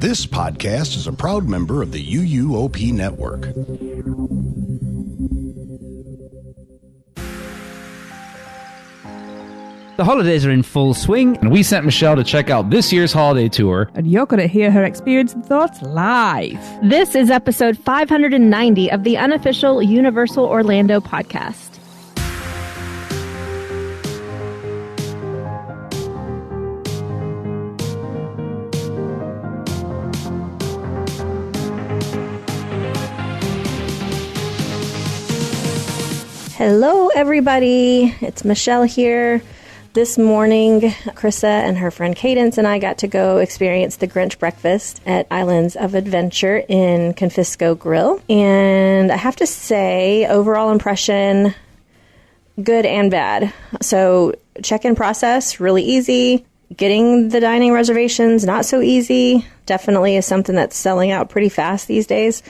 This podcast is a proud member of the UUOP Network. The holidays are in full swing, and we sent Michelle to check out this year's holiday tour. And you're going to hear her experience and thoughts live. This is episode 590 of the unofficial Universal Orlando podcast. Hello, everybody. It's Michelle here. This morning, Krissa and her friend Cadence and I got to go experience the Grinch breakfast at Islands of Adventure in Confisco Grill. And I have to say, overall impression, good and bad. So check-in process, really easy. Getting the dining reservations, not so easy. Definitely is something that's selling out pretty fast these days.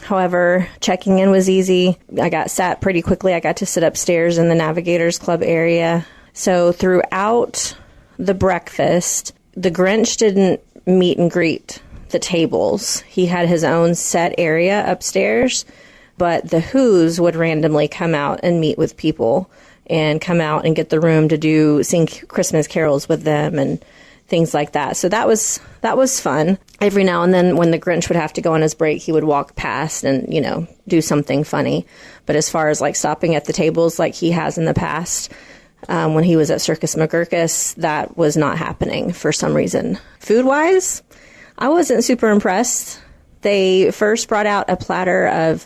However, checking in was easy. I got sat pretty quickly. I got to sit upstairs in the Navigators Club area. So throughout the breakfast, the Grinch didn't meet and greet the tables. He had his own set area upstairs, but the Who's would randomly come out and meet with people and come out and get the room to sing Christmas carols with them and things like that. So that was fun. Every now and then when the Grinch would have to go on his break, he would walk past and, do something funny. But as far as like stopping at the tables like he has in the past, when he was at Circus McGurkus, that was not happening for some reason. Food-wise, I wasn't super impressed. They first brought out a platter of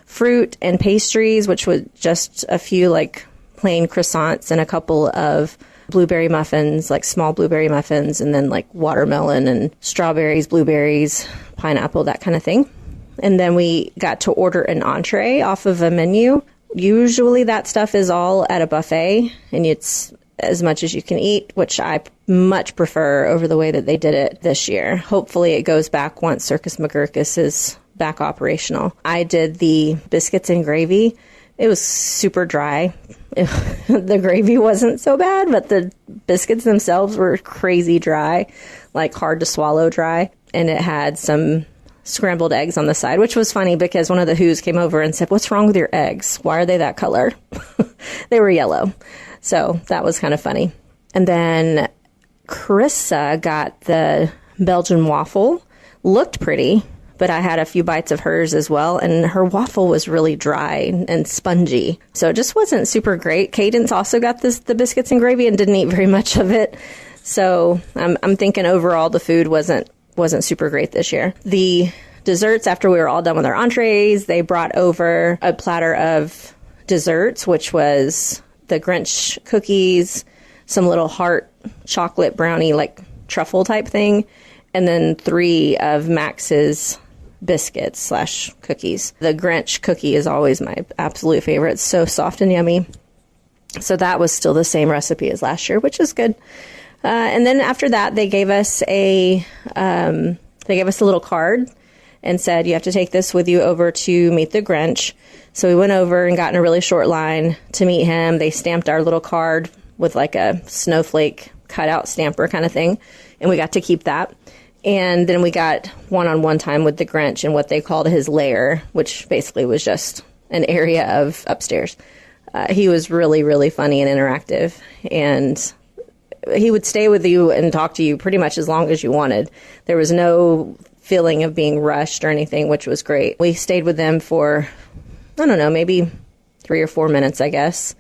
fruit and pastries, which was just a few like plain croissants and a couple of blueberry muffins, like small blueberry muffins, and then like watermelon and strawberries, blueberries, pineapple, that kind of thing. And then we got to order an entree off of a menu. Usually that stuff is all at a buffet, and it's as much as you can eat, which I much prefer over the way that they did it this year. Hopefully it goes back once Circus McGurkus is back operational. I did the biscuits and gravy. It was super dry. The gravy wasn't so bad, but the biscuits themselves were crazy dry, like hard to swallow dry. And it had some scrambled eggs on the side, which was funny because one of the Who's came over and said, "What's wrong with your eggs? Why are they that color?" They were yellow. So that was kind of funny. And then Krissa got the Belgian waffle. Looked pretty, but I had a few bites of hers as well, and her waffle was really dry and spongy. So it just wasn't super great. Cadence also got the biscuits and gravy and didn't eat very much of it. So I'm thinking overall the food wasn't super great this year. The desserts, after we were all done with our entrees, they brought over a platter of desserts, which was the Grinch cookies, some little heart chocolate brownie, like truffle type thing, and then 3 of Max's biscuits / cookies. The Grinch cookie is always my absolute favorite. It's so soft and yummy. So that was still the same recipe as last year, which is good. And then after that, they gave us a little card and said, "You have to take this with you over to meet the Grinch." So we went over and got in a really short line to meet him. They stamped our little card with like a snowflake cutout stamper kind of thing, and we got to keep that. And then we got one-on-one time with the Grinch in what they called his lair, which basically was just an area of upstairs. He was really, really funny and interactive, and he would stay with you and talk to you pretty much as long as you wanted. There was no feeling of being rushed or anything, which was great. We stayed with them for, I don't know, maybe 3 or 4 minutes, I guess.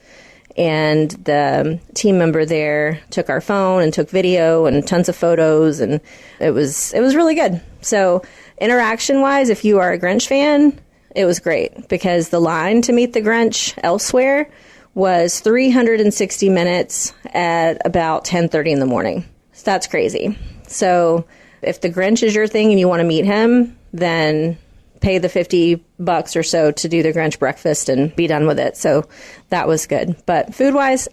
And the team member there took our phone and took video and tons of photos, and it was really good. So interaction-wise, if you are a Grinch fan, it was great because the line to meet the Grinch elsewhere was 360 minutes at about 10:30 in the morning. So that's crazy. So if the Grinch is your thing and you want to meet him, then pay the $50 or so to do the Grinch breakfast and be done with it. So that was good. But food-wise,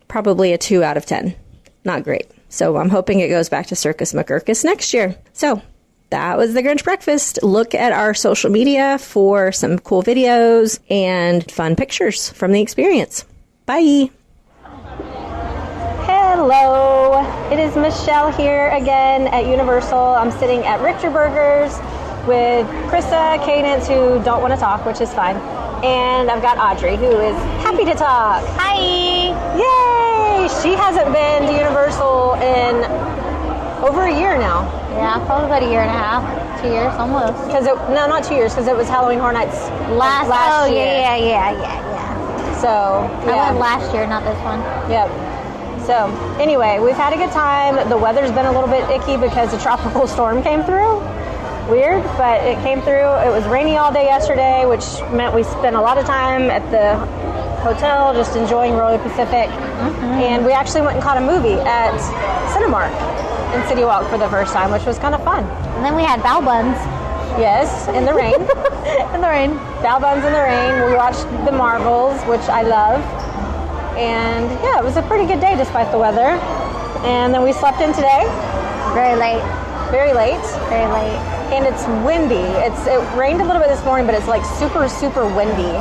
probably a 2 out of 10. Not great. So I'm hoping it goes back to Circus McGurkus next year. So that was the Grinch breakfast. Look at our social media for some cool videos and fun pictures from the experience. Bye. Hello. Hello, it is Michelle here again at Universal. I'm sitting at Richter Burgers with Krista, Cadence, who don't want to talk, which is fine. And I've got Audrey, who is happy to talk. Hi! Yay! She hasn't been to Universal in over a year now. Yeah, probably about a year and a half, 2 years almost. No, not 2 years, because it was Halloween Horror Nights last year. Yeah. So, yeah. I went last year, not this one. Yep. So, anyway, we've had a good time. The weather's been a little bit icky because a tropical storm came through. Weird, but it came through. It was rainy all day yesterday, which meant we spent a lot of time at the hotel just enjoying Royal Pacific. Mm-hmm. And we actually went and caught a movie at Cinemark in City Walk for the first time, which was kind of fun. And then we had bao buns. Yes, in the rain. In the rain. Bao buns in the rain. We watched The Marvels, which I love. And yeah, it was a pretty good day despite the weather. And then we slept in today. Very late. Very late. Very late. And it's windy. It rained a little bit this morning, but it's like super, super windy.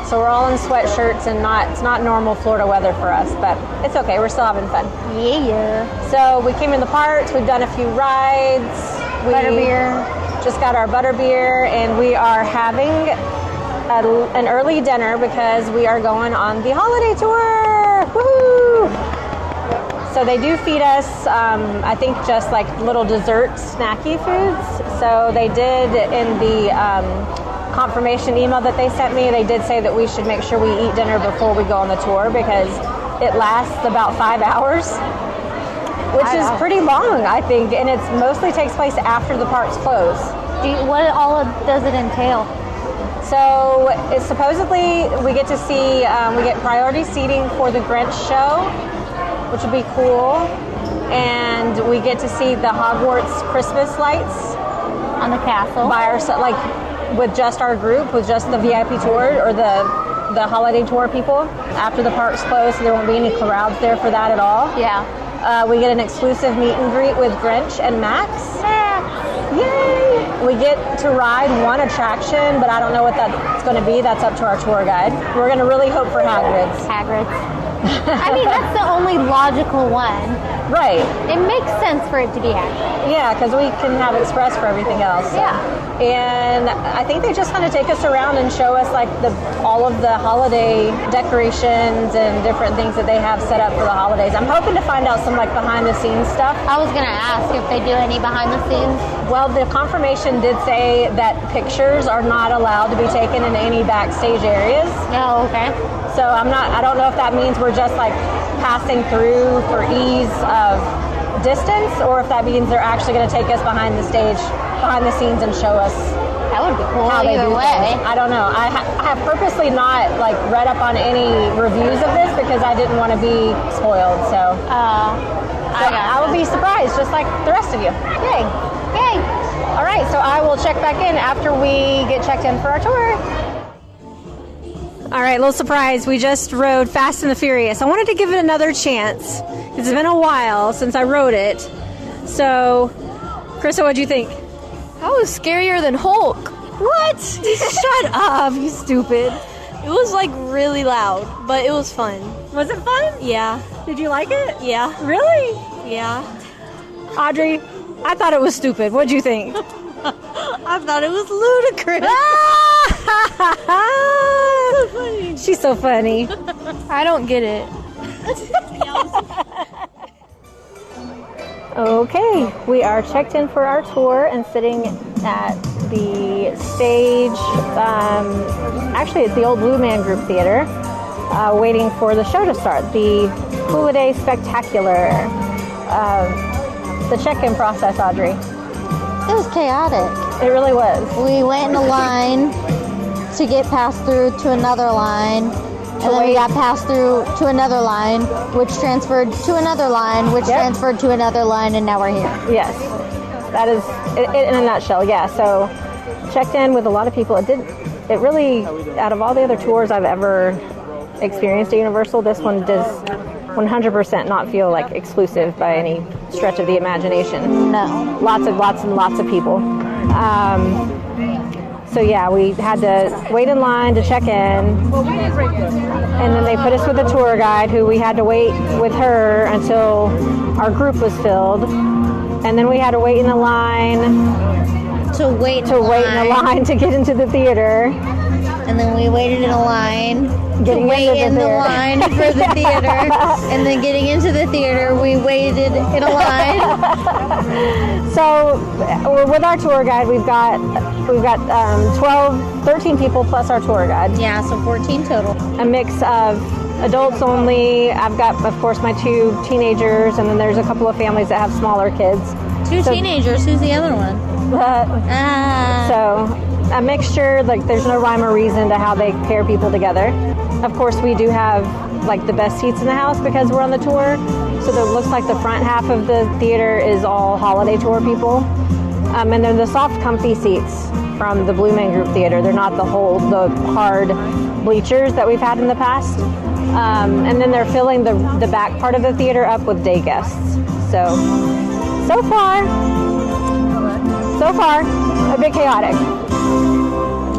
So we're all in sweatshirts and it's not normal Florida weather for us, but it's okay. We're still having fun. Yeah. So we came in the parks. We've done a few rides. Butterbeer. Just got our butterbeer, and we are having an early dinner because we are going on the holiday tour. Woohoo! So they do feed us, I think, just like little dessert snacky foods. So they did in the confirmation email that they sent me, they did say that we should make sure we eat dinner before we go on the tour because it lasts about 5 hours, which is pretty long, I think, and it mostly takes place after the parks close. What all does it entail? So it's supposedly we get to see, we get priority seating for the Grinch show, which would be cool. And we get to see the Hogwarts Christmas lights On the castle. by ourselves, like with just our group, with just the VIP tour or the holiday tour people. After the parks close, so there won't be any crowds there for that at all. Yeah. We get an exclusive meet and greet with Grinch and Max. Yay! We get to ride one attraction, but I don't know what that's going to be. That's up to our tour guide. We're going to really hope for Hagrid's. I mean, that's the only logical one. Right. It makes sense for it to be Hagrid. Yeah, because we can have Express for everything else. So. Yeah. And I think they just kind of take us around and show us like all of the holiday decorations and different things that they have set up for the holidays. I'm hoping to find out some like behind the scenes stuff. I was going to ask if they do any behind the scenes. Well, the confirmation did say that pictures are not allowed to be taken in any backstage areas. Oh, okay. So I don't know if that means we're just like passing through for ease of distance, or if that means they're actually going to take us behind the scenes and show us That would be cool how they either do way. things. I don't know. I have purposely not like read up on any reviews of this because I didn't want to be spoiled. So I will be surprised just like the rest of you. Yay. Yay. All right, so I will check back in after we get checked in for our tour. All right, little surprise. We just rode Fast and the Furious. I wanted to give it another chance. It's been a while since I rode it. So, Krista, what'd you think? That was scarier than Hulk. What? Shut up, you stupid. It was like really loud, but it was fun. Was it fun? Yeah. Did you like it? Yeah. Really? Yeah. Audrey, I thought it was stupid. What'd you think? I thought it was ludicrous. So funny. She's so funny. I don't get it. Okay, we are checked in for our tour and sitting at the stage. Actually, it's the old Blue Man Group Theater, waiting for the show to start. The Holiday Spectacular. The check-in process, Audrey. It was chaotic. It really was. We went in a line to get passed through to another line. And then we got passed through to another line, which transferred to another line, which transferred to another line, and now we're here. Yes. That is it in a nutshell, yeah. So checked in with a lot of people. It really, out of all the other tours I've ever experienced at Universal, this one does 100% not feel like exclusive by any stretch of the imagination. No. Lots and lots of people. So yeah, we had to wait in line to check in. And then they put us with a tour guide who we had to wait with her until our group was filled. And then we had to wait in the line To wait in to get into the theater. And then we waited in a line Getting to wait into the in the theater. line for the theater. And then getting into the theater, we waited in a line. So we're with our tour guide. We've got 13 people plus our tour guide. Yeah, so 14 total. A mix of adults only. I've got, of course, my 2 teenagers, and then there's a couple of families that have smaller kids. 2 teenagers. Who's the other one? So a mixture, like there's no rhyme or reason to how they pair people together. Of course, we do have like the best seats in the house because we're on the tour. So it looks like the front half of the theater is all holiday tour people. And they're the soft, comfy seats from the Blue Man Group Theater. They're not the hard bleachers that we've had in the past. And then they're filling the back part of the theater up with day guests. So far, a bit chaotic.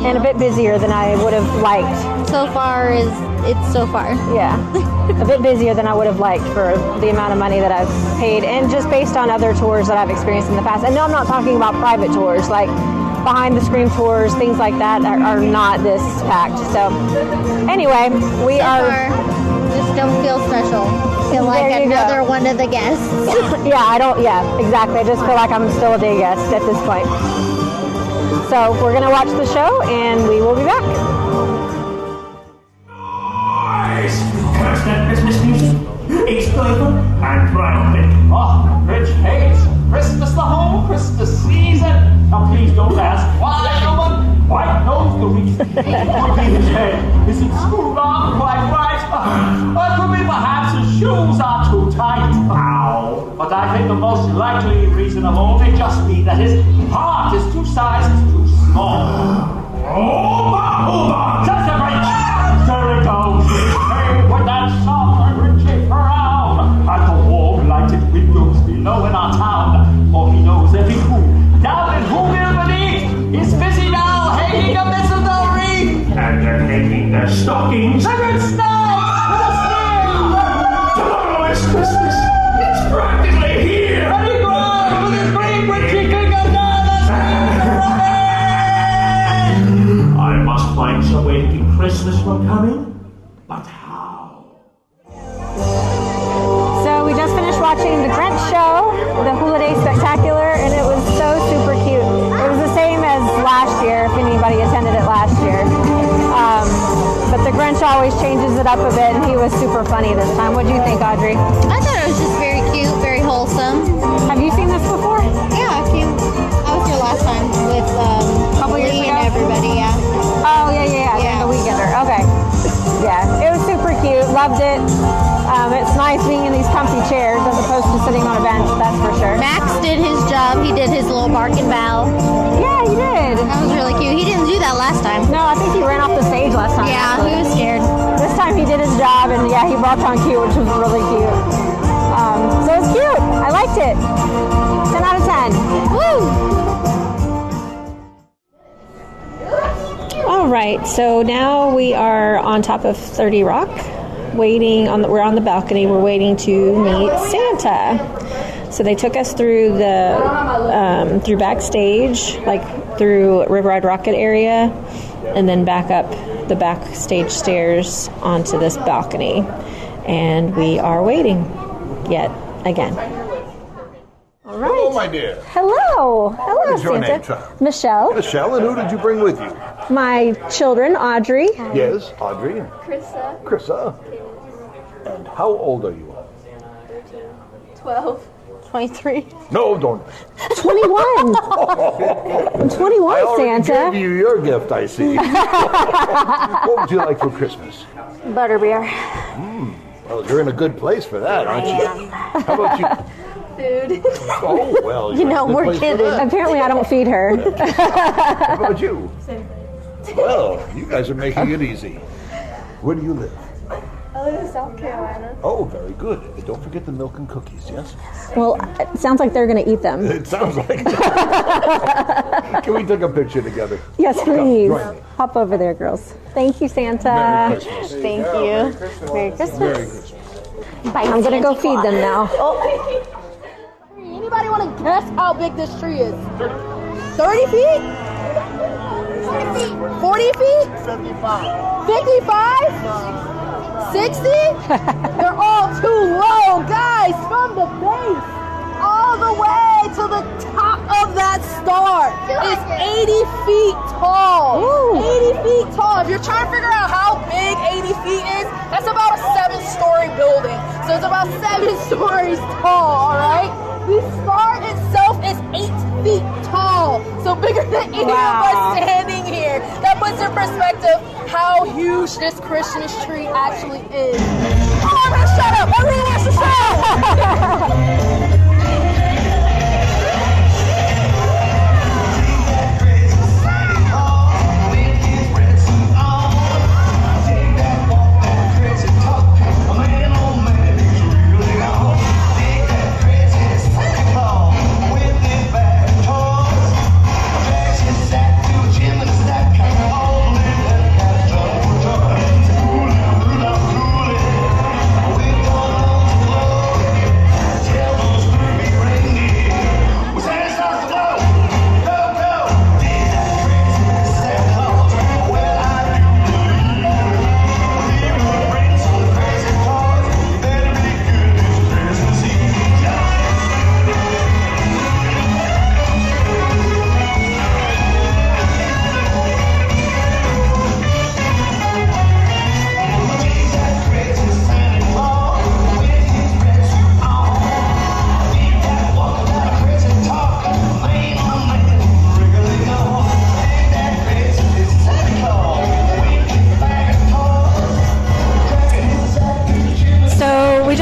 And a bit busier than I would have liked. So far. Yeah. A bit busier than I would have liked for the amount of money that I've paid, and just based on other tours that I've experienced in the past. And no, I'm not talking about private tours, like behind the screen tours, things like that are not this packed. So anyway, we are... Just don't feel special. Feel like another one of the guests. Yeah, exactly. I just feel like I'm still a day guest at this point. So we're going to watch the show, and we will be back. Nice! Curse that Christmas music. It's flavor and brightly. Oh, Grinch hates Christmas, the whole Christmas season. Now please don't ask why, someone quite knows the reason. Pointing his head isn't screwed on quite right. Or could be perhaps his shoes are too tight. Ow. But I think the most likely reason of all may just be that his heart is too small. Oh, just a Grinch! There it goes. Hey, with that soft Grinchy frown at the warm lighted windows below in our town. For he knows every who down in Whoville beneath is busy now hanging a mistletoe wreath. And they're making their stockings a good start with a sneer. Tomorrow is Christmas. It's practically here. And he grows with his great Grinchy clicker down the street. I must find some way to keep Christmas from coming. But how? So we just finished watching the Grinch show, the Holiday Spectacular, and it was so super cute. It was the same as last year, if anybody attended it last year. But the Grinch always changes it up a bit, and he was super funny this time. What do you think, Audrey? I thought it was just very cute, very wholesome. Have you seen this before? Yeah, cute. I was here last time with Couple years Lee ago? and everybody, yeah. Oh, yeah. The Weekender. Okay. Yeah, it was super cute. Loved it. It's nice being in these comfy chairs as opposed to sitting on a bench, that's for sure. Max did his job. He did his little bark and bow. Yeah, he did. That was really cute. He didn't do that last time. No, I think he ran off the stage last time. Yeah, actually. he was scared. This time he did his job, and yeah, he brought on cute, which was really cute. So it was cute. I liked it. 10 out of 10. Woo! All right, so now we are on top of 30 Rock, we're on the balcony. We're waiting to meet Santa. So they took us through through backstage, like through River Ride Rocket area, and then back up the backstage stairs onto this balcony. And we are waiting yet again. All right. Hello, my dear. Hello. Hello, What is your Santa. name, child? Michelle. Michelle, and who did you bring with you? My children, Audrey. Yes, Audrey. Krista, Krissa. And how old are you? 12, 23. No, don't. 21. I'm 21, I already Santa. gave you your gift, I see. What would you like for Christmas? Butterbeer. Well, you're in a good place for that, aren't you? How about you? Food. Oh, well, You know, we're kidding. Apparently, I don't feed her. How about you? Well, you guys are making it easy. Where do you live? I live in South Carolina. Oh, very good. Don't forget the milk and cookies, yes? Well, it sounds like they're going to eat them. It sounds like it. Can we take a picture together? Yes, please. Right. Hop over there, girls. Thank you, Santa. Merry Christmas. Thank you. Merry Christmas. Merry Christmas. I'm going to go feed them now. Anybody want to guess how big this tree is? 30 feet? 40 feet? 75. 55? 60? They're all too low, guys. From the base all the way to the top of that star is 80 feet tall. Ooh. 80 feet tall. If you're trying to figure out how big 80 feet is, that's about a 7-story building. So it's about 7 stories tall, all right? The star itself is 8 feet tall, so bigger than any of us standing here. That puts in perspective how huge this Christmas tree actually is. Come on, man, shut up! Everyone wants to shut up!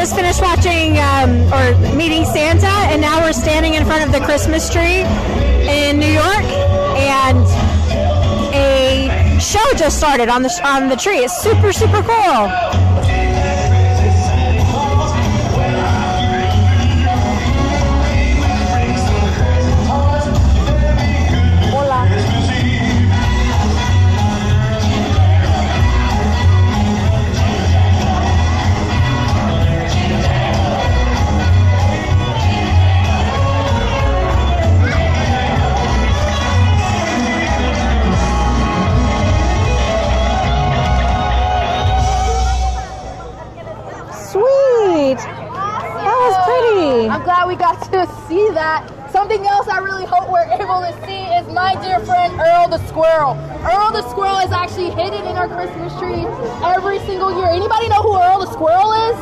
just finished watching or meeting Santa, and now we're standing in front of the Christmas tree in New York, and a show just started on the tree. It's super, super cool. I'm glad we got to see that. Something else I really hope we're able to see is my dear friend Earl the Squirrel. Earl the Squirrel is actually hidden in our Christmas tree every single year. Anybody know who Earl the Squirrel is?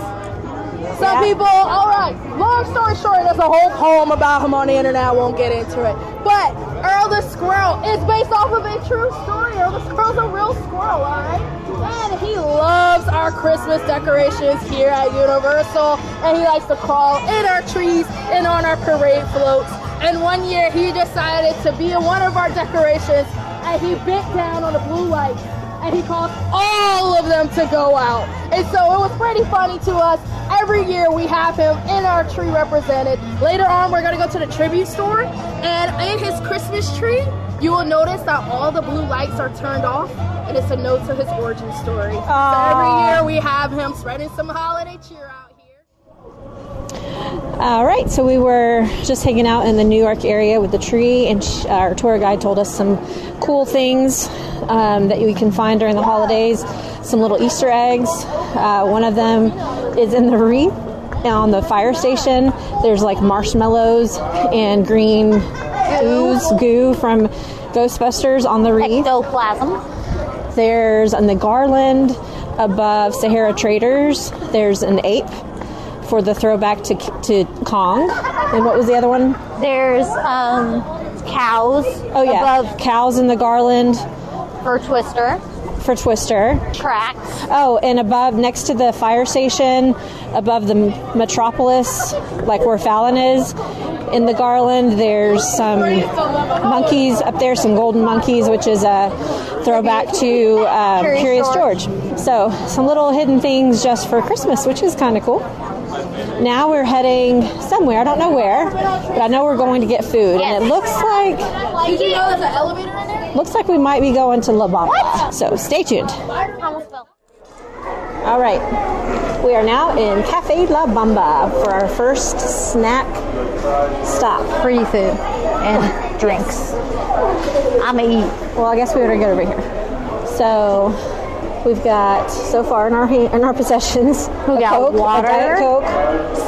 Some people, all right. Long story short, there's a whole poem about him on the internet. I won't get into it. But Earl the Squirrel is based off of a true story. Earl the Squirrel's a real squirrel, all right? And he loves our Christmas decorations here at Universal. And he likes to crawl in our trees and on our parade floats. And one year he decided to be in one of our decorations, and he bent down on the blue lights and he caused all of them to go out. And so it was pretty funny to us. Every year we have him in our tree represented. Later on we're going to go to the tribute store, and in his Christmas tree you will notice that all the blue lights are turned off, and it's a note to his origin story. So every year we have him spreading some holiday cheer out here. All right, so we were just hanging out in the New York area with the tree, and our tour guide told us some cool things that we can find during the holidays, some little Easter eggs. One of them is in the wreath on the fire station. There's like marshmallows and green goo from Ghostbusters on the wreath. Ectoplasm. There's on the garland above Sahara Traders, there's an ape for the throwback to Kong. And what was the other one? There's cows. Oh yeah, above cows in the garland for Twister. for Twister. Tracks. Oh, and above, next to the fire station, above the Metropolis, like where Fallon is, in the Garland, there's some monkeys up there, some golden monkeys, which is a throwback to Curious George. So some little hidden things just for Christmas, which is kind of cool. Now we're heading somewhere. I don't know where, but I know we're going to get food. Yes. And it looks like... Did you know there's an elevator in there? Looks like we might be going to La Bamba. What? So stay tuned. All right. We are now in Cafe La Bamba for our first snack stop. Free food and drinks. I'm going to eat. Well, I guess we better get over here. So... we've got, so far in our possessions, we got Coke, water, a Diet Coke,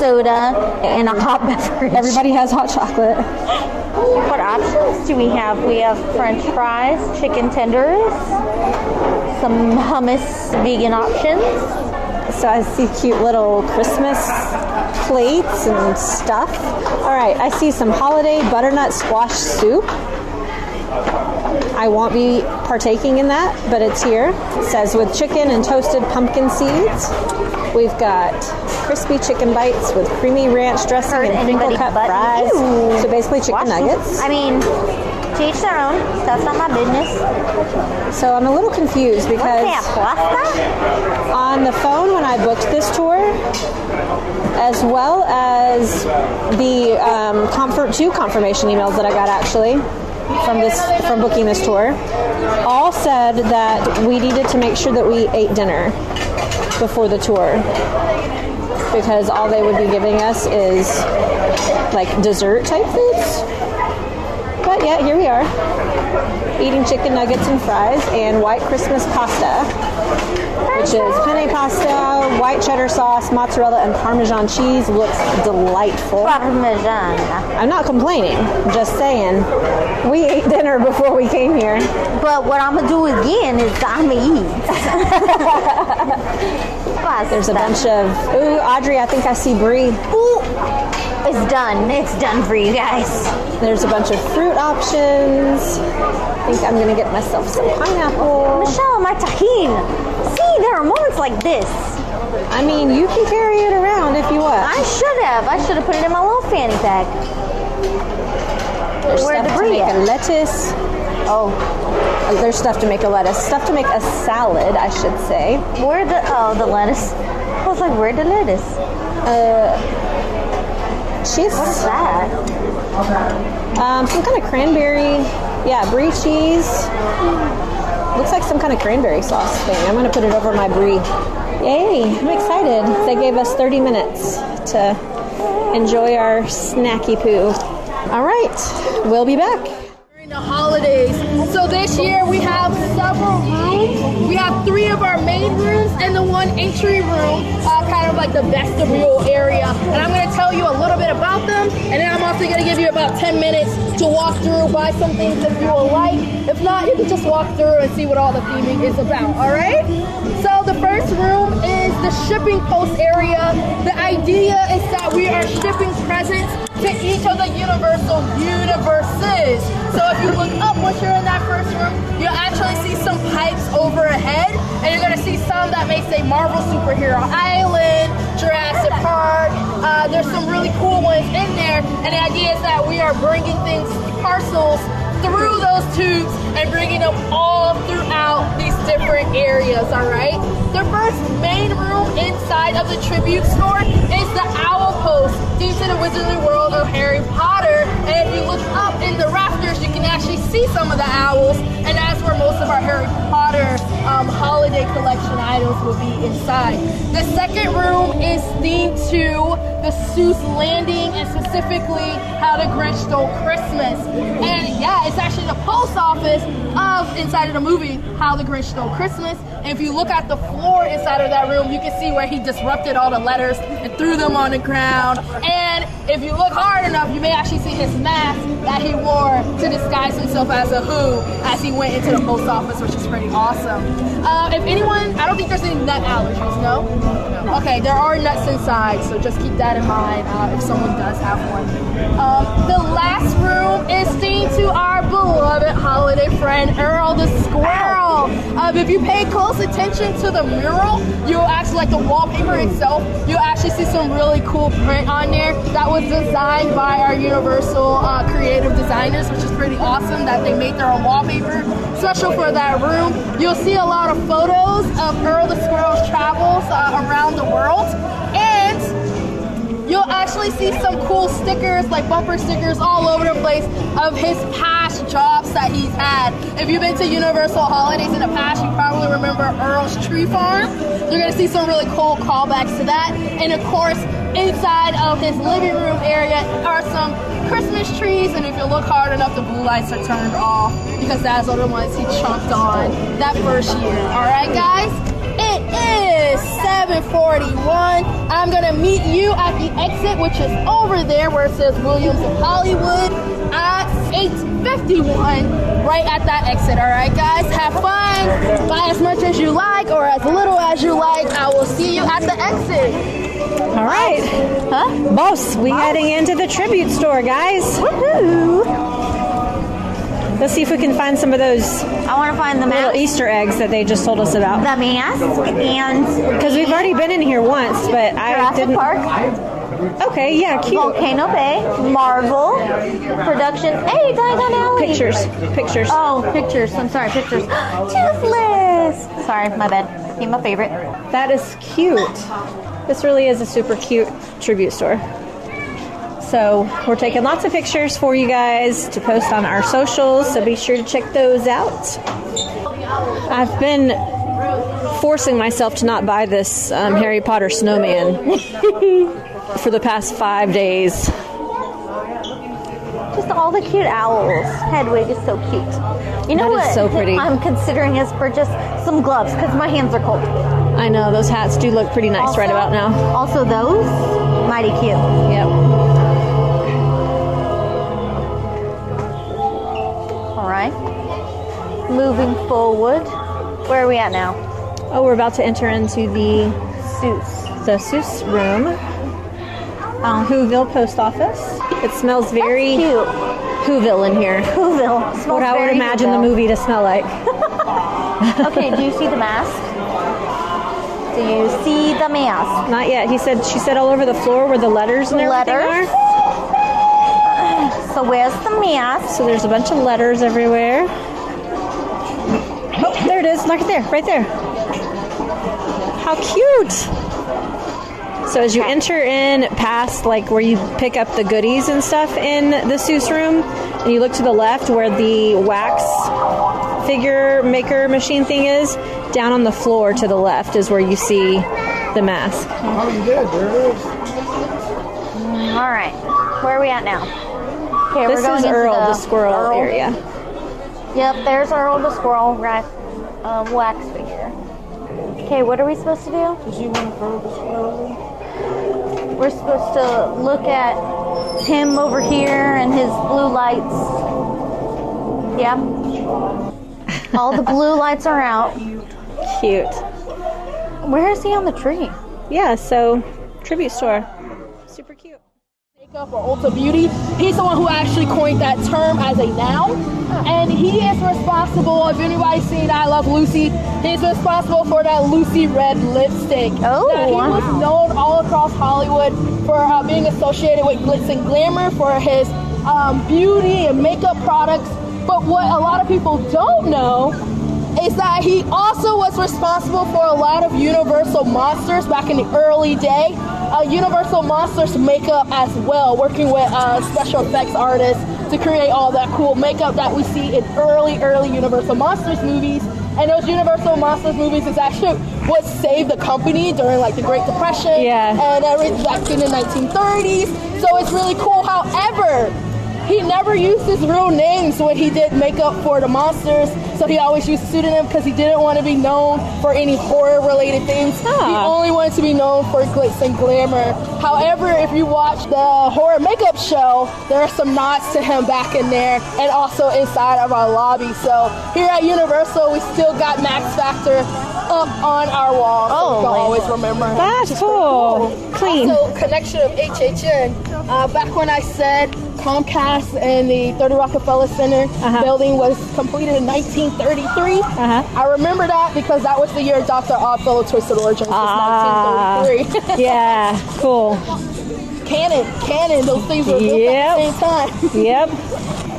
soda, and a hot beverage. Everybody has hot chocolate. What options do we have? We have French fries, chicken tenders, some hummus vegan options. So I see cute little Christmas plates and stuff. All right, I see some holiday butternut squash soup. I won't be partaking in that, but it's here. It says with chicken and toasted pumpkin seeds. We've got crispy chicken bites with creamy ranch dressing and crinkle cut fries. Ew. So basically chicken nuggets. I mean, to each their own. That's not my business. So I'm a little confused because on the phone when I booked this tour, as well as the two confirmation emails that I got actually, from booking this tour, all said that we needed to make sure that we ate dinner before the tour, because all they would be giving us is like dessert type foods. But yeah, here we are, eating chicken nuggets and fries and white Christmas pasta, which is penne pasta, white cheddar sauce, mozzarella, and Parmesan cheese. Looks delightful. Parmesan. I'm not complaining. I'm just saying, we ate dinner before we came here. But what I'm going to do again is I'm going to eat. There's a bunch of... Ooh, Audrey, I think I see brie. Ooh. It's done. It's done for you guys. There's a bunch of fruit options. I think I'm going to get myself some pineapple. Michelle, my tahini. See, there are moments like this. I mean, you can carry it around if you want. I should have put it in my little fanny pack. There's Where'd stuff the to make brie a lettuce. Oh, there's stuff to make a lettuce. Stuff to make a salad, I should say. The lettuce. I was like, where'd the lettuce? Cheese. What is that? Some kind of cranberry. Yeah, brie cheese. Looks like some kind of cranberry sauce thing. I'm going to put it over my brie. Yay, I'm excited. They gave us 30 minutes to enjoy our snacky poo. All right, we'll be back. During the holidays. So this year we have several rooms. We have 3 of our main rooms and the 1 entry room, kind of like the vestibule area. And I'm going to tell you a little bit about them, and then I'm also going to give you about 10 minutes to walk through, buy some things if you will like. If not, you can just walk through and see what all the theming is about, all right? So the first room is the shipping post area. The idea is that we are shipping presents to each of the Universal universes. So if you look up once you're in that first room, you'll actually see some pipes overhead, and you're going to see some that may say Marvel Superhero Island, Jurassic Park. There's some really cool ones in there, and the idea is that we are bringing things, parcels, through those tubes and bringing them all throughout these different areas, all right? The first main room inside of the tribute store is the Owl Post, due to the Wizardly World of Harry Potter. And if you look up in the rafters, you can actually see some of the owls, and that's where most of our Harry Potter holiday collection items will be inside. The second room is themed to the Seuss Landing, and specifically How the Grinch Stole Christmas. And yeah, it's actually the post office of inside of the movie How the Grinch Stole Christmas. And if you look at the floor inside of that room, you can see where he disrupted all the letters and threw them on the ground. And if you look hard enough, you may actually see his mask that he wore to disguise himself as a Who as he went into the post office, which is pretty awesome. If anyone, I don't think there's any nut allergies, no? Okay, there are nuts inside, so just keep that in mind if someone does have one. The last room is themed to our beloved holiday friend, Earl the Squirrel. If you pay close attention to the mural, you'll actually, like the wallpaper itself, you'll actually see some really cool print on there that was designed by our Universal creative designers, which is pretty awesome that they made their own wallpaper special for that room. You'll see a lot of photos of Earl the Squirrel's travels around the world, and you'll actually see some cool stickers, like bumper stickers all over the place of his past jobs that he's had. If you've been to Universal holidays in the past, you probably remember Earl's Tree Farm. You're gonna see some really cool callbacks to that. And of course, inside of his living room area are some Christmas trees, and if you look hard enough, the blue lights are turned off because that's are the ones he chunked on that first year. All right, guys? It is 7:41. I'm gonna meet you at the exit, which is over there where it says Williams of Hollywood at 8:51, right at that exit. All right, guys, have fun. Buy as much as you like or as little as you like. I will see you at the exit. All right. Huh? Boss, we heading into the tribute store, guys. Woohoo! Let's see if we can find some of those I want to find the little mask. Easter eggs that they just told us about. The mask and Because we've already been in here once, but I Jurassic didn't. Park, Okay, yeah, cute. Volcano Bay, Marvel, Production. Hey, Diagon Alley. Pictures. Oh, pictures. I'm sorry, pictures. Toothless. Sorry, my bad. Be my favorite. That is cute. This really is a super cute tribute store. So we're taking lots of pictures for you guys to post on our socials, so be sure to check those out. I've been forcing myself to not buy this Harry Potter snowman for the past 5 days. Just all the cute owls. Hedwig is so cute. You know That what? is so pretty. I'm considering is purchase some gloves because my hands are cold. I know, those hats do look pretty nice right about now. Also, those mighty cute. Yep. All right. Moving forward. Where are we at now? Oh, we're about to enter into the Seuss. room. Whoville Post Office. It smells very Cute. Whoville in here. Whoville. What I would imagine the movie to smell like. Okay, do you see the mask? Do you see the mask? Not yet. She said all over the floor where the letters and everything are. So where's the mask? So there's a bunch of letters everywhere. Oh, there it is. Look at there. Right there. How cute. So as you enter in past like where you pick up the goodies and stuff in the Seuss room, and you look to the left where the wax figure maker machine thing is, down on the floor to the left is where you see the mask. Oh, you did. There it is. All right. Where are we at now? Okay, This we're going is into Earl the squirrel area. Yep, there's Earl the squirrel wax figure. Okay, what are we supposed to do? We're supposed to look at him over here and his blue lights. Yeah. All the blue lights are out. Cute. Where is he on the tree? Yeah, so tribute store. Super cute. Makeup or Ulta Beauty. He's the one who actually coined that term as a noun. And he is responsible, if anybody's seen I Love Lucy, he's responsible for that Lucy red lipstick. Oh, that he was known all across Hollywood for being associated with glitz and glamour, for his beauty and makeup products. But what a lot of people don't know is that he also was responsible for a lot of Universal Monsters back in the early day. Universal Monsters makeup as well, working with special effects artists to create all that cool makeup that we see in early Universal Monsters movies. And those Universal Monsters movies is actually what saved the company during like the Great Depression and everything back in the 1930s. So it's really cool. However, he never used his real names when he did makeup for the monsters, so he always used a pseudonym because he didn't want to be known for any horror-related things. He only wanted to be known for glitz and glamour. However, if you watch the horror makeup show, there are some nods to him back in there and also inside of our lobby. So here at Universal, we still got Max Factor up on our wall, so you can always remember him. That's cool. Clean. Also, connection of HHN. Back when I said Comcast and the 30 Rockefeller Center building was completed in 1933. I remember that because that was the year Dr. Oddfellow twisted origins was 1933. Yeah, cool. Canon, those things were built at the same time. Yep.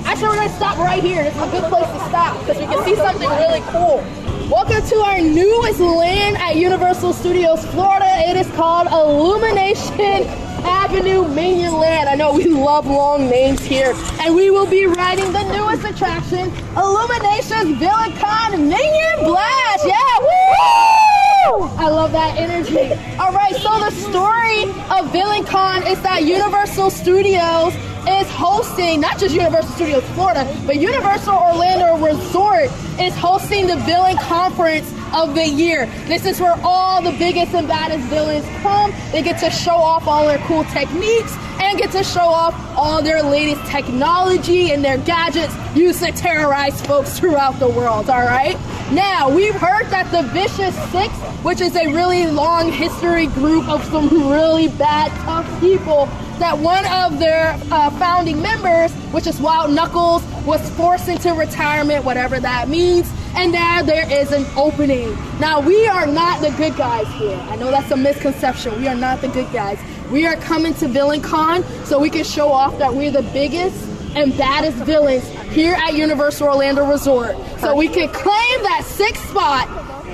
Actually, we're going to stop right here. This is a good place to stop because we can see something really cool. Welcome to our newest land at Universal Studios Florida. It is called Illumination Avenue Minion Land. I know we love long names here. And we will be riding the newest attraction, Illumination's Villain Con Minion Blast. Yeah, woo! I love that energy. All right, so the story of Villain Con is that Universal Studios is hosting, not just Universal Studios Florida, but Universal Orlando Resort is hosting the Villain Conference of the year. This is where all the biggest and baddest villains come. They get to show off all their cool techniques and get to show off all their latest technology and their gadgets used to terrorize folks throughout the world, all right? Now, we've heard that the Vicious Six, which is a really long history group of some really bad, tough people, that one of their founding members, which is Wild Knuckles, was forced into retirement, whatever that means, and now there is an opening. Now, we are not the good guys here. I know that's a misconception. We are not the good guys. We are coming to Villain Con so we can show off that we're the biggest and baddest villains here at Universal Orlando Resort. So we can claim that sixth spot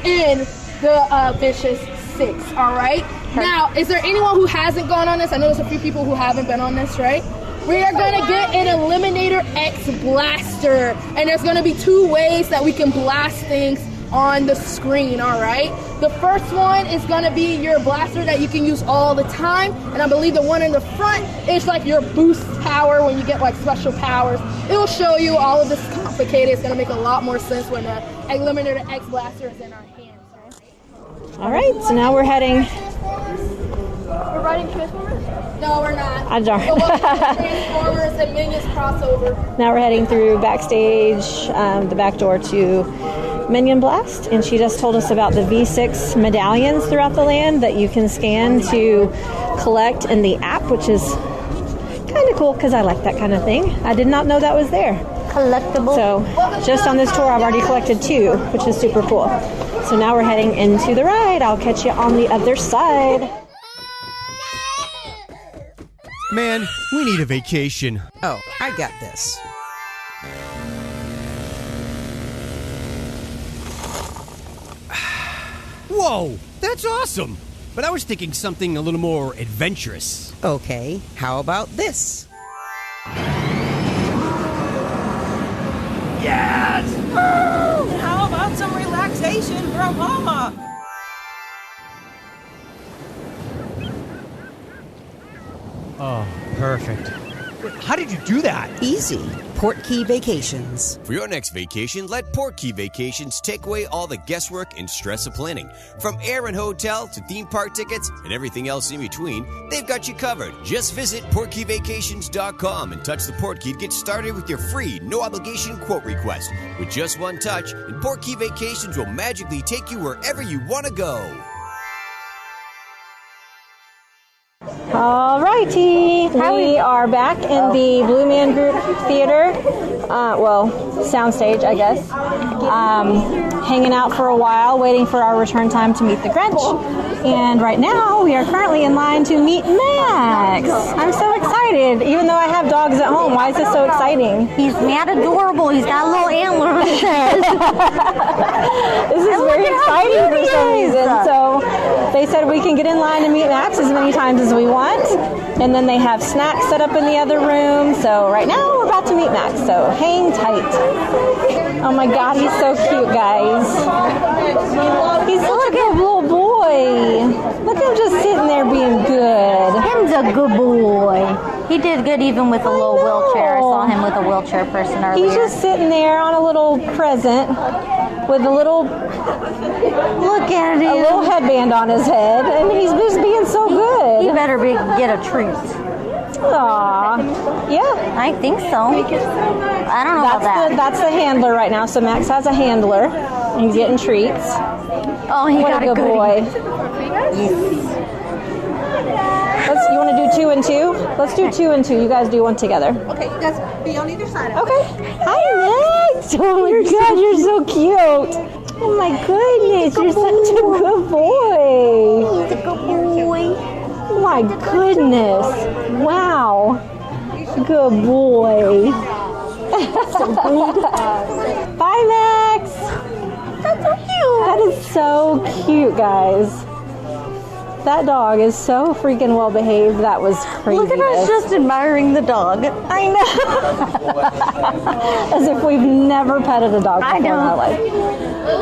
in the Vicious Six, all right? Now, is there anyone who hasn't gone on this? I know there's a few people who haven't been on this, right? We are going to get an Eliminator X blaster, and there's going to be two ways that we can blast things on the screen, all right? The first one is going to be your blaster that you can use all the time, and I believe the one in the front is like your boost power when you get like special powers. It will show you all of this complicated. It's going to make a lot more sense when the Eliminator X blaster is in our hands, right? All right, so now we're heading... We're riding Transformers? No, we're not. I'm darn. So welcome to Transformers and Minions crossover. Now we're heading through backstage, the back door to Minion Blast, and she just told us about the V6 medallions throughout the land that you can scan to collect in the app, which is kind of cool because I like that kind of thing. I did not know that was there. Collectible. So just on this tour, I've already collected 2, which is super cool. So now we're heading into the ride. I'll catch you on the other side. Man, we need a vacation. Oh, I got this. Whoa, that's awesome! But I was thinking something a little more adventurous. Okay, how about this? Yes! Woo! How about some relaxation from Mama? Oh, perfect. How did you do that? Easy. Portkey Vacations. For your next vacation, let Portkey Vacations take away all the guesswork and stress of planning. From air and hotel to theme park tickets and everything else in between, they've got you covered. Just visit PortkeyVacations.com and touch the Portkey to get started with your free, no-obligation quote request. With just one touch, and Portkey Vacations will magically take you wherever you want to go. All righty, we are back in the Blue Man Group Theater, soundstage, I guess, hanging out for a while, waiting for our return time to meet the Grinch. And right now, we are currently in line to meet Max. I'm so excited, even though I have dogs at home. Why is this so exciting? He's mad adorable. He's got a little antler on his head. This is very exciting for some reason. So they said we can get in line to meet Max as many times as we want. And then they have snacks set up in the other room. So right now we're about to meet Max. So hang tight. Oh my God, he's so cute, guys. He's such a good little boy. Look at him just sitting there being good. Him's a good boy. He did good even with a little wheelchair. I saw him with a wheelchair person earlier. He's just sitting there on a little present with a little headband on his head, and he's just being so good. He better get a treat. Aw, yeah. I think so. I don't know about that. That's the handler right now. So Max has a handler, and he's getting treats. Oh, he what got a good boy. Yes. You want to do 2 and 2? Let's do 2 and 2. You guys do one together. Okay, you guys be on either side. Okay. Hi, Max. Oh my God, you're so cute. Oh my goodness, you're such a good boy. He's a good boy. My goodness. Wow. Good boy. Bye, Max. That's so cute. That is so cute, guys. That dog is so freaking well behaved. That was crazy. Look at us just admiring the dog. I know. As if we've never petted a dog before in our life.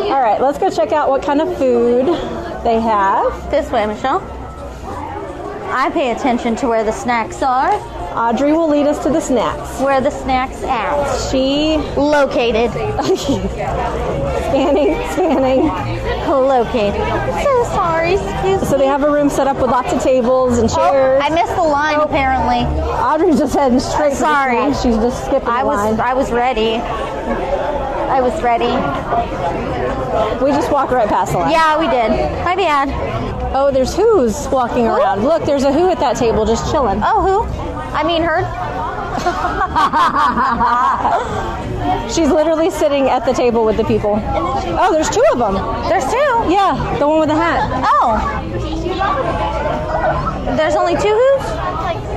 All right, let's go check out what kind of food they have. This way, Michelle. I pay attention to where the snacks are. Audrey will lead us to the snacks. Where the snacks at? She located. Scanning. Located. So sorry. Excuse me. So they have a room set up with lots of tables and chairs. Oh, I missed the line apparently. Audrey's just heading straight. Sorry. To the snacks. She's just skipping the line. I was ready. We just walked right past the line. Yeah, we did. My bad. Oh, there's who's walking around. Look, there's a who at that table just chilling. Oh, who? I mean her. She's literally sitting at the table with the people. Oh, there's 2 of them. There's 2? Yeah, the one with the hat. Oh. There's only 2 who's?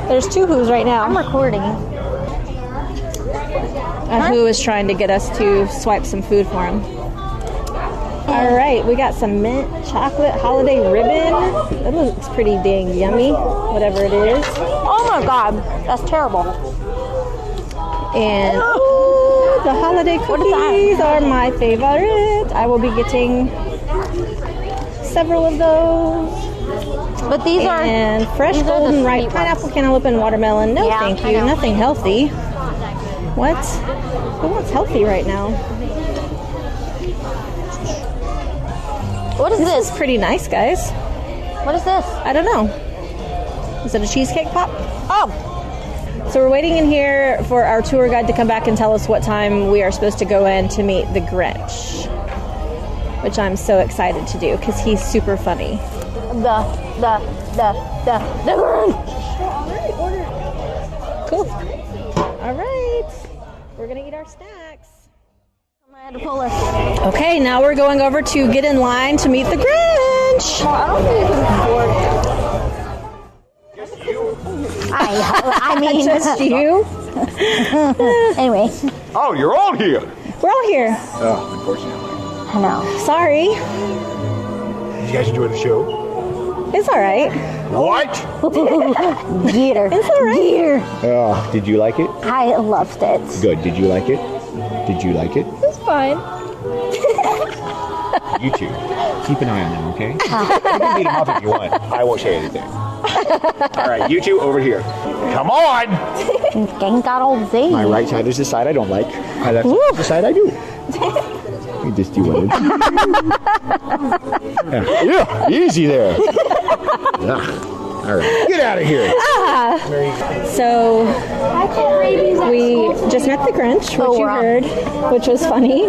There's 2 who's right now. I'm recording. A who is trying to get us to swipe some food for him. All right, we got some mint chocolate holiday ribbon. That looks pretty dang yummy, whatever it is. Oh my God, that's terrible. And the holiday cookies are my favorite. I will be getting several of those. But these are... And fresh golden ripe pineapple, cantaloupe, and watermelon. No, thank you. Nothing healthy. What? Who wants healthy right now? What is this? This is pretty nice, guys. What is this? I don't know. Is it a cheesecake pop? Oh. So we're waiting in here for our tour guide to come back and tell us what time we are supposed to go in to meet the Grinch, which I'm so excited to do because he's super funny. The Grinch. Cool. All right. We're going to eat our snacks. I had to pull us. Okay, now we're going over to get in line to meet the Grinch. I don't think you can afford. I mean, just you. Anyway. Oh, you're all here. We're all here. Oh, unfortunately. I know. Sorry. Did you guys enjoy the show? It's all right. What? Gear. It's all right. Gear. Oh, did you like it? I loved it. Good. Did you like it? Did you like it? It's fine. You two, keep an eye on them, okay? You can beat them up if you want. I won't say anything. All right, you two over here. Come on! Gang got old Z. My right side is the side I don't like. My left side is the side I do. You just do what it is. Yeah, easy there. All right, get out of here. So we just met the Grinch, which you heard, which was funny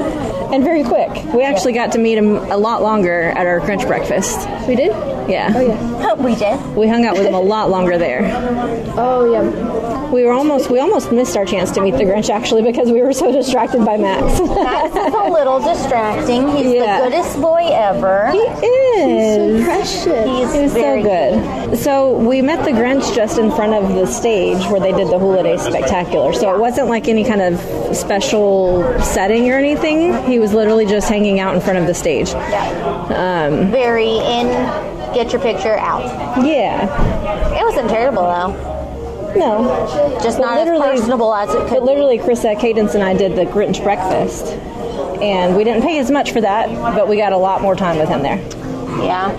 and very quick. We actually got to meet him a lot longer at our Grinch breakfast. We did? Yeah. Oh, yeah. We did. We hung out with him a lot longer there. Oh, yeah. We almost missed our chance to meet the Grinch, actually, because we were so distracted by Max. Max is a little distracting. He's the goodest boy ever. He is. He's so precious. He's so good. So we met the Grinch just in front of the stage where they did the Hula Day Spectacular. So it wasn't like any kind of special setting or anything. He was literally just hanging out in front of the stage. Yeah. Very in, get your picture out. Yeah. It wasn't terrible, though. No. Just not as personable as it could. But literally, Carissa, Cadence, and I did the Grinch breakfast. And we didn't pay as much for that, but we got a lot more time with him there. Yeah.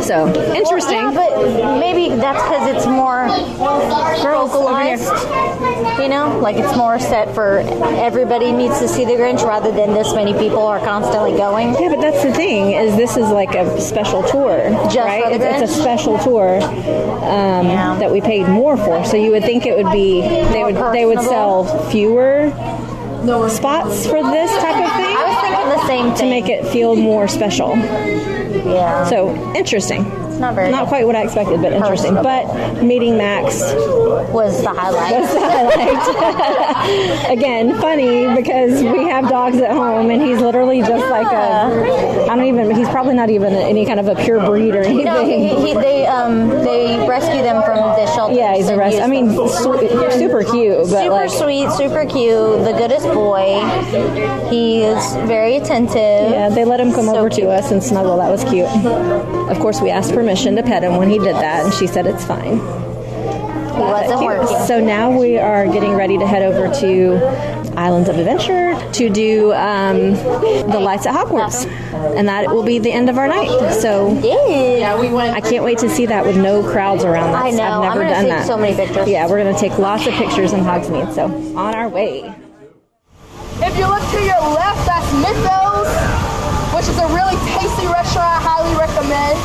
So, interesting. Well, yeah, but maybe that's because it's more localized. You know? Like it's more set for everybody needs to see the Grinch rather than this many people are constantly going. Yeah, but that's the thing, is this is like a special tour. Just right? for the Grinch? It's a special tour that we paid more for. So you would think it would be, they would sell fewer spots for this type of thing. I was thinking the same thing. To make it feel more special. Yeah. So, interesting. not very Not good. quite what I expected, but interesting. But meeting Max was the highlight. Again, funny because we have dogs at home, and he's literally just like he's probably not even any kind of a pure breed or anything. No, they rescue them from the shelter. Yeah, he's a rescue. I mean, super cute. But super sweet, super cute, the goodest boy. He is very attentive. Yeah, they let him come over to us and snuggle. That was cute. Of course, we asked permission to pet him when he did that, and she said it's fine. He wasn't working. So now we are getting ready to head over to Islands of Adventure to do the lights at Hogwarts. And that will be the end of our night. So I can't wait to see that with no crowds around us. I know. I've never done that. So many pictures. Yeah, we're going to take lots of pictures in Hogsmeade. So on our way. If you look to your left, that's Mythos, which is a really tasty restaurant I highly recommend.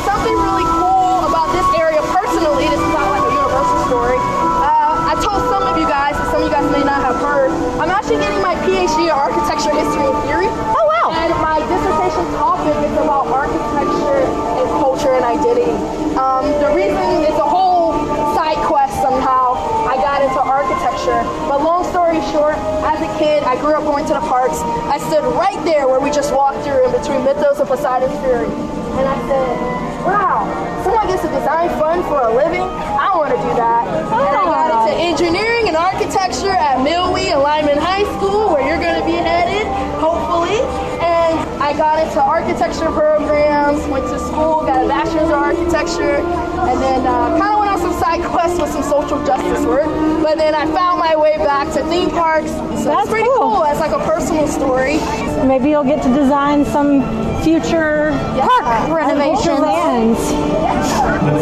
Something really cool about this area personally, this is not like a universal story. I told some of you guys, and some of you guys may not have heard, I'm actually getting my PhD in architecture, history, and theory. Oh, wow. And my dissertation topic is about architecture and culture and identity. The reason it's a whole side quest somehow, I got into architecture. But long story short, as a kid, I grew up going to the parks. I stood right there where we just walked through in between Mythos and Poseidon's Fury. And I said, wow, someone gets to design fun for a living? I want to do that. And I got into engineering and architecture at Milwee and Lyman High School, where you're going to be headed, hopefully. And I got into architecture programs, went to school, got a bachelor's of architecture, and then kind of went on some side quests with some social justice work. But then I found my way back to theme parks. So that's pretty cool. That's like a personal story. Maybe you'll get to design some future park renovations. Lands.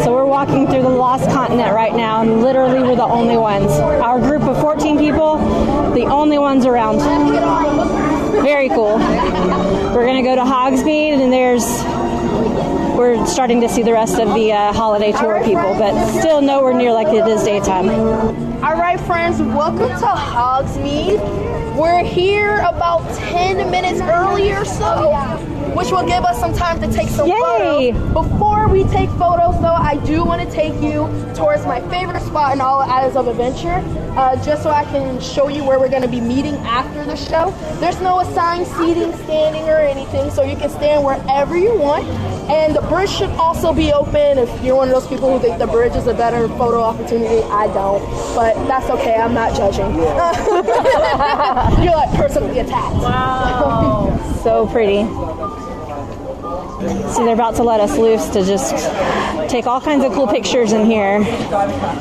So we're walking through the Lost Continent right now, and literally we're the only ones. Our group of 14 people, the only ones around. Very cool. We're going to go to Hogsmeade, and we're starting to see the rest of the holiday tour people, but still nowhere near like it is daytime. All right, friends, welcome to Hogsmeade. We're here about 10 minutes early or so, which will give us some time to take some photos. Before we take photos, though, I do want to take you towards my favorite spot in all of Islands of Adventure, just so I can show you where we're going to be meeting after the show. There's no assigned seating, standing, or anything, so you can stand wherever you want. And the bridge should also be open if you're one of those people who think the bridge is a better photo opportunity. I don't, but that's okay. I'm not judging. You're like personally attacked. Wow. So pretty. So they're about to let us loose to just take all kinds of cool pictures in here.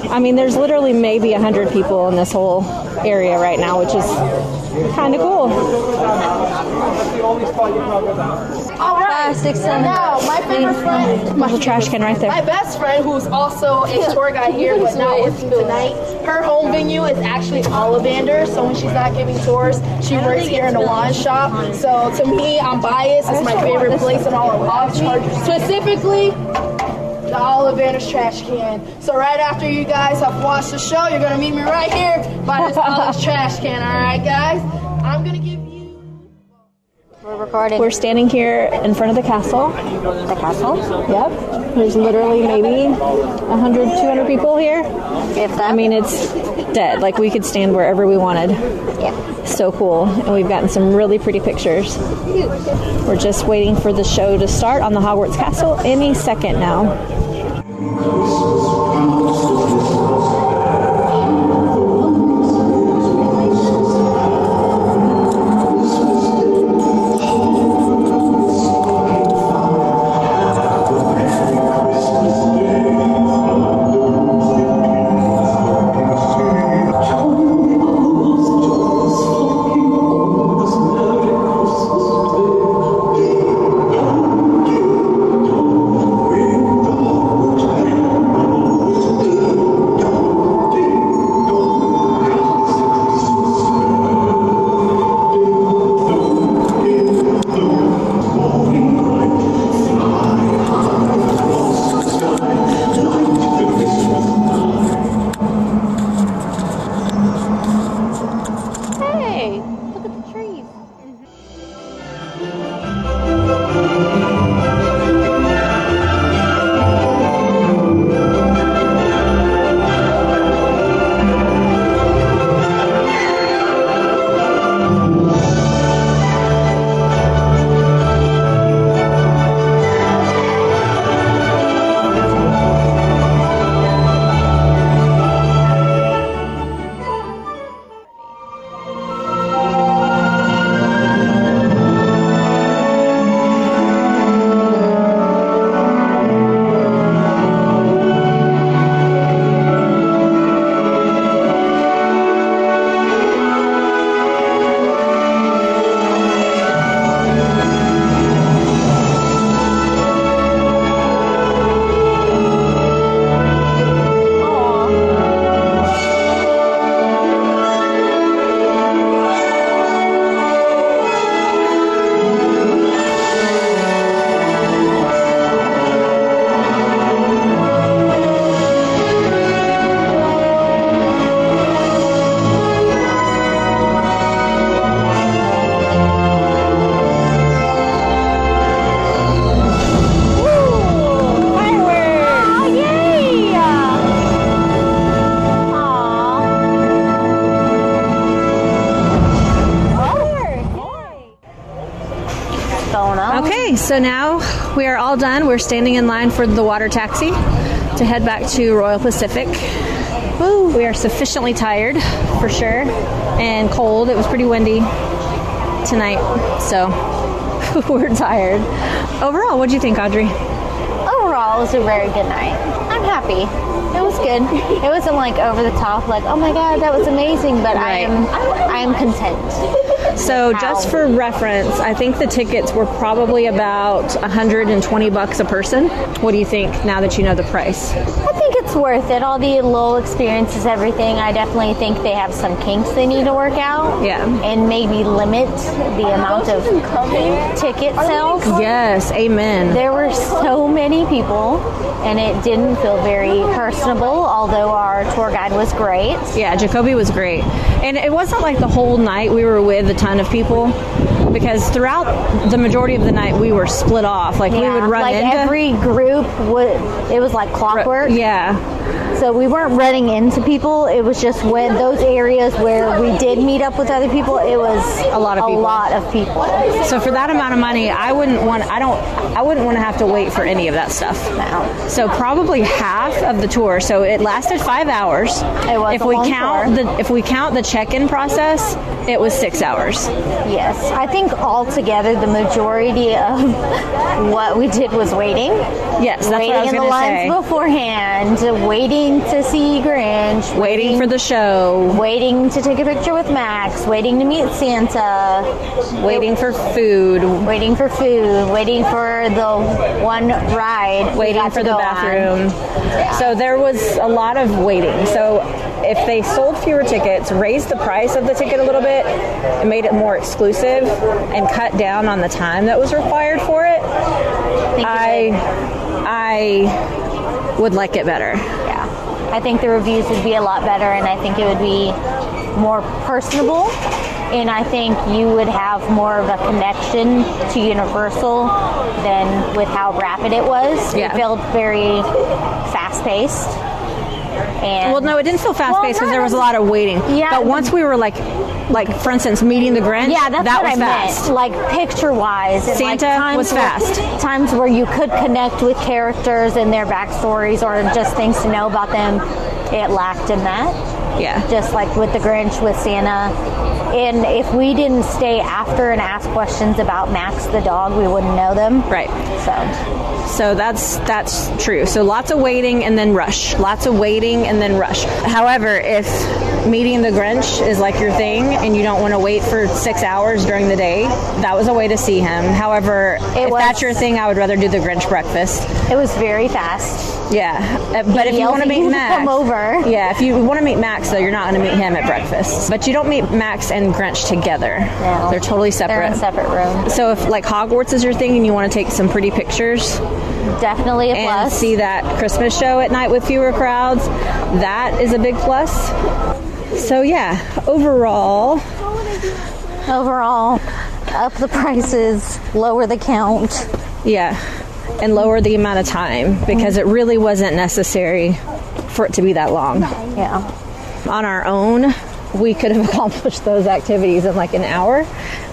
I mean, there's literally maybe 100 people in this whole area right now, which is kind of cool. All right. Now, my favorite friend, There's a trash can right there. my best friend, who's also a tour guide here but not working tonight, her home venue is actually Ollivander. So when she's not giving tours, she works here in the wine shop. So to me, I'm biased. It's my favorite place in all of Hogsmeade. Specifically, the Ollivander's trash can. So right after you guys have watched the show, you're gonna meet me right here by this Ollie's trash can. All right, guys. I'm gonna give you. We're recording. We're standing here in front of the castle. The castle? Yep. There's literally maybe 100, 200 people here. If that. I mean, it's dead. Like, we could stand wherever we wanted. Yeah. So cool. And we've gotten some really pretty pictures. We're just waiting for the show to start on the Hogwarts Castle any second now. going on? Okay, so now we are all done. We're standing in line for the water taxi to head back to Royal Pacific. Woo, we are sufficiently tired, for sure, and cold. It was pretty windy tonight, so we're tired. Overall, what do you think, Audrey? Overall, it was a very good night. I'm happy. It was good. It wasn't like over the top, like, oh my god, that was amazing, but Right. I am content. So just for reference, I think the tickets were probably about $120 a person. What do you think now that you know the price? I think it's worth it. All the little experiences, everything. I definitely think they have some kinks they need to work out. Yeah. And maybe limit the amount of ticket sales. Yes, amen. There were so many people, and it didn't feel very personable, although our tour guide was great. Yeah, Jacoby was great. And it wasn't like the whole night we were with a ton of people, because throughout the majority of the night we were split off. Like we would run like into every group it was like clockwork. Yeah. So we weren't running into people. It was just when those areas where we did meet up with other people, it was a lot of people. So for that amount of money, I wouldn't want to have to wait for any of that stuff. No. So probably half of the tour. So it lasted 5 hours. It was if a we long count tour. if we count the check-in process, it was 6 hours. Yes. I think altogether the majority of what we did was waiting. Yes, that's waiting what I was in the going to lines say. beforehand, waiting to see Grinch, Waiting for the show, waiting to take a picture with Max, waiting to meet Santa, waiting for food, waiting for the one ride, waiting for the bathroom. So there was a lot of waiting. So if they sold fewer tickets, raised the price of the ticket a little bit, and made it more exclusive, and cut down on the time that was required for it, I would like it better. Yeah. I think the reviews would be a lot better, and I think it would be more personable, and I think you would have more of a connection to Universal than with how rapid it was. Yeah. It felt very fast-paced. And Well, no, it didn't feel fast-paced because there was a lot of waiting. Yeah, but once we were like for instance, meeting the Grinch, yeah, that's that what was I fast. meant. Like picture-wise, and Santa like times was fast. Times where you could connect with characters and their backstories, or just things to know about them. It lacked in that. Yeah. Just like with the Grinch, with Santa. And if we didn't stay after and ask questions about Max the dog, we wouldn't know them. Right. So that's true. So lots of waiting and then rush. Lots of waiting and then rush. However, if meeting the Grinch is like your thing and you don't want to wait for 6 hours during the day, that was a way to see him. However, if that's your thing, I would rather do the Grinch breakfast. It was very fast. Yeah. But if you want to meet Max, come over. Yeah, if you want to meet Max, though, you're not going to meet him at breakfast. But you don't meet Max and Grinch together. No. They're totally separate. They're in separate rooms. So if like Hogwarts is your thing and you want to take some pretty pictures, definitely a and plus. See that Christmas show at night with fewer crowds, that is a big plus. So yeah, overall, up the prices, lower the count. Yeah, and lower the amount of time, because it really wasn't necessary for it to be that long. Yeah. On our own, we could have accomplished those activities in like an hour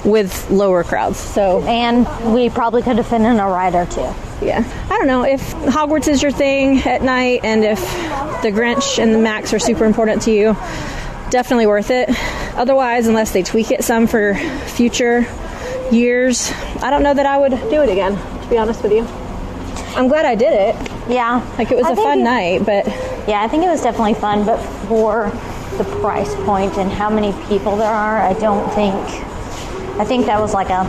with lower crowds. And we probably could have fit in a ride or two. Yeah. I don't know if Hogwarts is your thing at night, and if the Grinch and the Max are super important to you, definitely worth it. Otherwise, unless they tweak it some for future years, I don't know that I would do it again, to be honest with you. I'm glad I did it. Yeah. Like, it was a fun night, but... Yeah, I think it was definitely fun, but for the price point and how many people there are, I think that was like a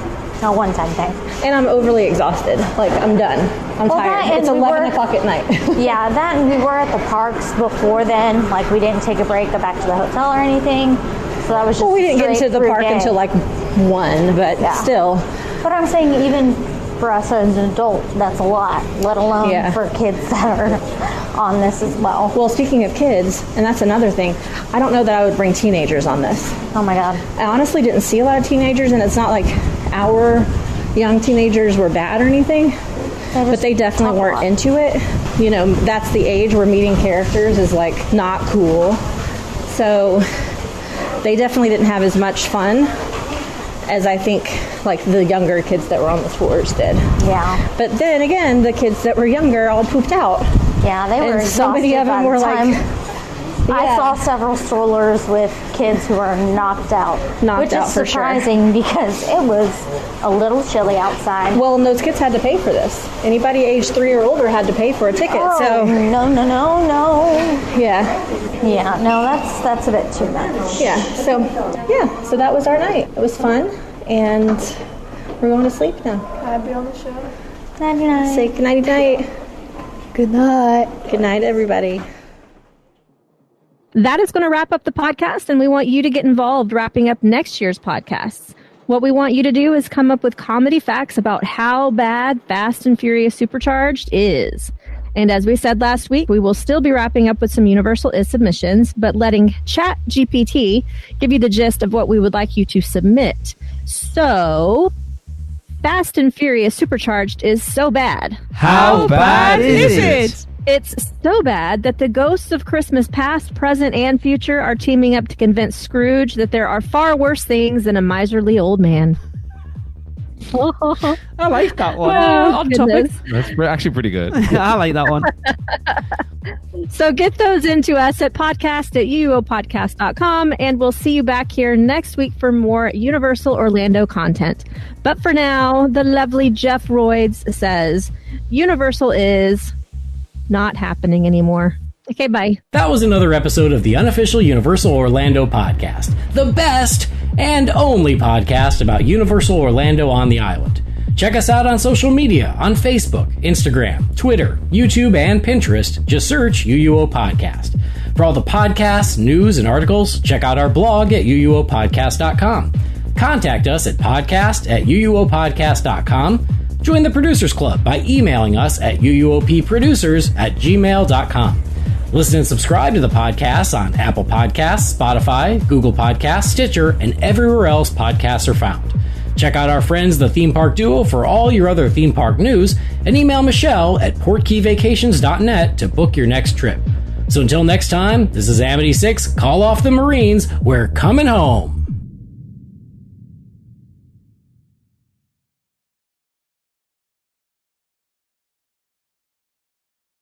one-time thing. And I'm overly exhausted. Like, I'm done. I'm tired. It's 11 o'clock at night. Yeah, that, and we were at the parks before then. Like, we didn't take a break, go back to the hotel or anything. So that was just we didn't get into the park day. until like 1, but still. But I'm saying, even for us as an adult, that's a lot, let alone for kids that are on this as well. Well, speaking of kids, and that's another thing, I don't know that I would bring teenagers on this. Oh my God. I honestly didn't see a lot of teenagers, and it's not like our young teenagers were bad or anything, but they definitely weren't into it. You know, that's the age where meeting characters is like not cool. So they definitely didn't have as much fun as I think like the younger kids that were on the tours did. Yeah. But then again, the kids that were younger all pooped out. Yeah, they were and so many exhausted of them by were the time. like. I saw several strollers with kids who are knocked out, which is surprising because it was a little chilly outside. Well, and those kids had to pay for this. Anybody age 3 or older had to pay for a ticket. Oh, so no. Yeah, no, that's a bit too much. So that was our night. It was fun, and we're going to sleep now. Can I be on the show? Nighty-night. Say good night. Good night. Good night, everybody. That is going to wrap up the podcast, and we want you to get involved wrapping up next year's podcasts. What we want you to do is come up with comedy facts about how bad Fast and Furious Supercharged is. And as we said last week, we will still be wrapping up with some Universal Is submissions, but letting ChatGPT give you the gist of what we would like you to submit. So, Fast and Furious Supercharged is so bad. How bad is it? It's so bad that the ghosts of Christmas past, present, and future are teaming up to convince Scrooge that there are far worse things than a miserly old man. I like that one. On topic. That's actually pretty good. I like that one. So get those into us at podcast@uuopodcast.com, and we'll see you back here next week for more Universal Orlando content. But for now, the lovely Jeff Royds says, Universal is not happening anymore. Okay, bye. That was another episode of the unofficial Universal Orlando podcast, the best and only podcast about Universal Orlando on the island. Check us out on social media on Facebook, Instagram, Twitter, YouTube, and Pinterest. Just search UUO Podcast. For all the podcasts, news, and articles, check out our blog at uuopodcast.com. Contact us at podcast@uuopodcast.com. Join the Producers Club by emailing us at uuopproducers@gmail.com. Listen and subscribe to the podcast on Apple Podcasts, Spotify, Google Podcasts, Stitcher, and everywhere else podcasts are found. Check out our friends, the Theme Park Duo, for all your other theme park news, and email Michelle at portkeyvacations.net to book your next trip. So until next time, this is Amity 6, call off the Marines, we're coming home.